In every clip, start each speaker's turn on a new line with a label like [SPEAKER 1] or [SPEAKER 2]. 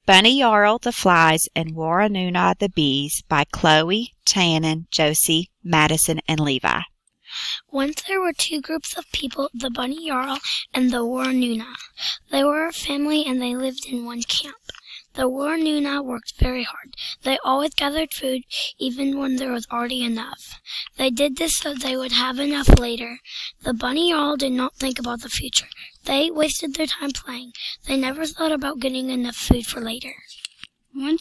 [SPEAKER 1] Bunnyyarl the Flies and Wurrunnunnahthe the Bees by Chloe, Tannen, Josie, Madison, and Levi.
[SPEAKER 2] Once there were two groups of people, the Bunnyyarl and the Wurrunnunnahthe. They were a family and they lived in one camp. The Wurrunnunnahthe worked very hard. They always gathered food, even when there was already enough. They did this so they would have enough later. The Bunnyyarl did not think about the future. They wasted their time playing. They never thought about getting enough food for later.
[SPEAKER 3] One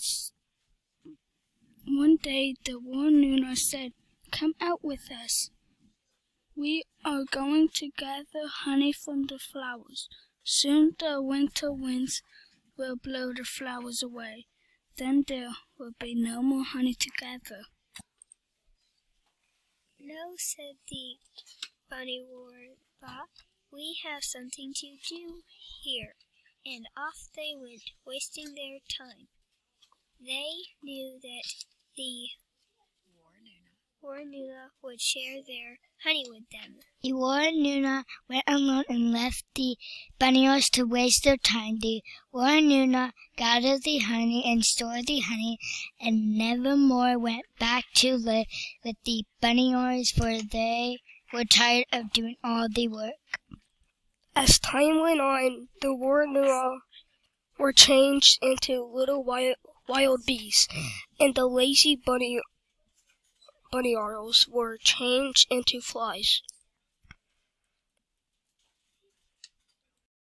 [SPEAKER 3] day the Wurrunnunnahthe said, "Come out with us. We are going to gather honey from the flowers. Soon the winter winds will blow the flowers away. Then there will be no more honey to gather."
[SPEAKER 4] "No," said the Bunnyyarl, "we have something to do here." And off they went, wasting their time. They knew that the Wurrunnunnahthe would share their honey with them.
[SPEAKER 5] The Wurrunnunnahthe went alone and left the Bunnyyarls to waste their time. The Wurrunnunnahthe gathered the honey and stored the honey, and never more went back to live with the Bunnyyarls, for they were tired of doing all the work.
[SPEAKER 6] As time went on, the Wurrunnunnahthe were changed into little wild bees, and the lazy Bunnyyarls were changed into flies.